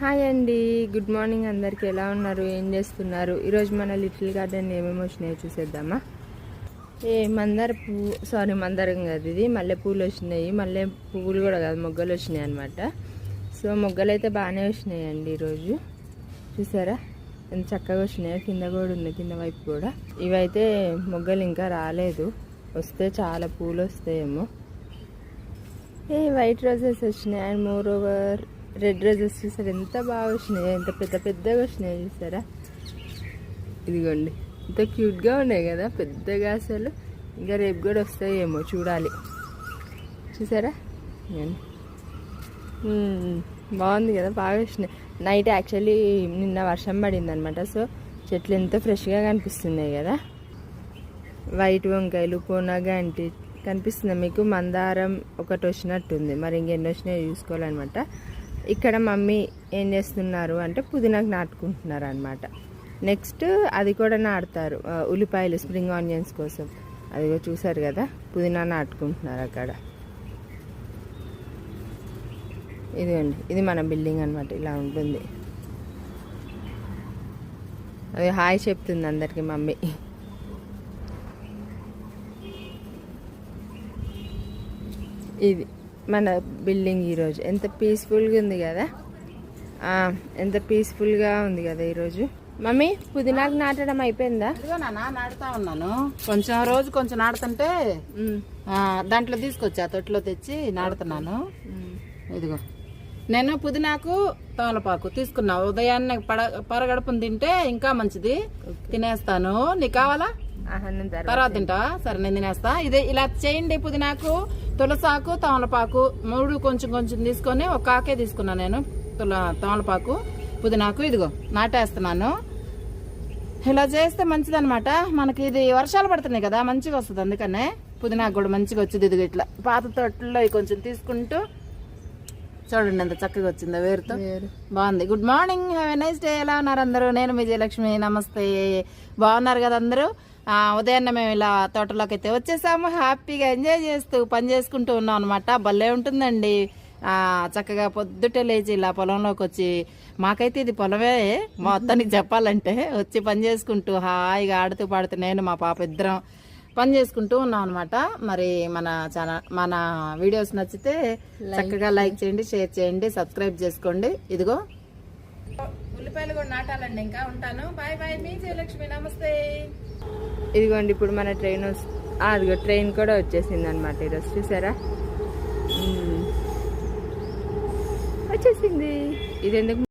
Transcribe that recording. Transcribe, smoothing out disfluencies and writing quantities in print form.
Hi అండి, good morning అందరికి. ఎలా ఉన్నారు, ఏం చేస్తున్నారు? ఈరోజు మన లిటిల్ గార్డెన్ ఏమేమి వచ్చినాయో చూసేద్దామా. మందారం కాదు, ఇది మల్లె పూలు వచ్చినాయి. మల్లె పువ్వులు కూడా కాదు, మొగ్గలు వచ్చినాయి అనమాట. సో మొగ్గలు అయితే బాగానే వచ్చినాయండి ఈరోజు. చూసారా ఎంత చక్కగా వచ్చినాయో. కింద కూడా ఉన్నాయి, కింద వైపు కూడా. ఇవైతే మొగ్గలు ఇంకా రాలేదు, వస్తే చాలా పూలు వస్తాయేమో. వైట్ రోజెస్ వచ్చినాయి and more over red roses చూసారు ఎంత బాగా వచ్చినాయి, ఎంత పెద్ద పెద్దగా వచ్చినాయి చూసారా. ఇదిగోండి ఎంత క్యూట్గా ఉన్నాయి కదా, పెద్దగా అసలు. ఇంకా రేపు కూడా వస్తాయేమో చూడాలి. చూసారా బాగుంది కదా, బాగా వచ్చినాయి. నైట్ యాక్చువల్లీ నిన్న వర్షం పడింది అనమాట. సో చెట్లు ఎంతో ఫ్రెష్గా కనిపిస్తున్నాయి కదా. వైట్ వంకాయలు పోనాగా అంటే కనిపిస్తుంది మీకు. మందారం ఒకటి వచ్చినట్టుంది, మరి ఇంకెన్ని వచ్చినాయో చూసుకోవాలన్నమాట. ఇక్కడ మమ్మీ ఏం చేస్తున్నారు అంటే పుదీనాకు నాటుకుంటున్నారు అనమాట. నెక్స్ట్ అది కూడా నాటుతారు, ఉల్లిపాయలు స్ప్రింగ్ ఆనియన్స్ కోసం. అదిగో చూసారు కదా, పుదీనా నాటుకుంటున్నారు అక్కడ. ఇదిగోండి, ఇది మన బిల్డింగ్ అనమాట, ఇలా ఉంటుంది. అది హాయ్ చెప్తుంది అందరికి మమ్మీ. ఇది మన బిల్డింగ్. ఈరోజు ఎంత పీస్ఫుల్గా ఉంది కదా, ఎంత పీస్ఫుల్గా ఉంది కదా ఈరోజు. మమ్మీ పుదీనాకు నాటడం అయిపోయిందా? నాటుతా ఉన్నాను. కొంచెం రోజు కొంచెం నాడుతుంటే దాంట్లో తీసుకొచ్చా, తొట్లో తెచ్చి నాడుతున్నాను. ఇదిగో నేను పుదీనాకు తమలపాకు తీసుకున్నా. ఉదయాన్నే పరగడుపుని తింటే ఇంకా మంచిది, తినేస్తాను. నీకు కావాలా? తర్వాత తింటా? సరే నేను తినేస్తా. ఇదే ఇలా చేయండి. పుదీనాకు, తులసాకు, తమలపాకు మూడు కొంచెం కొంచెం తీసుకొని ఒక ఆకే తీసుకున్నాను నేను. తమలపాకు, పుదీనాకు ఇదిగో నాటేస్తున్నాను. ఇలా చేస్తే మంచిదనమాట మనకి. ఇది వర్షాలు పడుతున్నాయి కదా, మంచిగా వస్తుంది. అందుకనే పుదీనాకు కూడా మంచిగా వచ్చింది. ఇదిగో ఇట్లా పాత తొట్టులో కొంచెం తీసుకుంటూ చూడండి ఎంత చక్కగా వచ్చిందో, వేరుతో బాగుంది. Good morning, have a nice day. ఎలా ఉన్నారు అందరూ? నేను విజయలక్ష్మి. నమస్తే. బాగున్నారు కదా అందరూ? ఉదయాన్నే మేము ఇలా తోటలోకి అయితే వచ్చేసాము. హ్యాపీగా ఎంజాయ్ చేస్తూ పని చేసుకుంటూ ఉన్నాం అనమాట. భలే ఉంటుందండి. చక్కగా పొద్దుటే లేచి ఇలా పొలంలోకి వచ్చి, మాకైతే ఇది పొలమే మొత్తానికి చెప్పాలంటే, వచ్చి పని చేసుకుంటూ హాయిగా ఆడుతూ పాడుతూ నేను మా పాప ఇద్దరం పని చేసుకుంటూ ఉన్నాం అనమాట. మరి మన వీడియోస్ నచ్చితే చక్కగా లైక్ చేయండి, షేర్ చేయండి, సబ్స్క్రైబ్ చేసుకోండి. ఇదిగో ఉల్లిపాయలు కూడా నాటాలండి. ఇంకా ఉంటాను. Bye bye. మీ జయలక్ష్మి. నమస్తే. ఇదిగోండి ఇప్పుడు మన ట్రైన్ అదిగో ట్రైన్ కూడా వచ్చేసింది అనమాట ఈరోజు. చూసారా వచ్చేసింది. ఇది ఎందుకు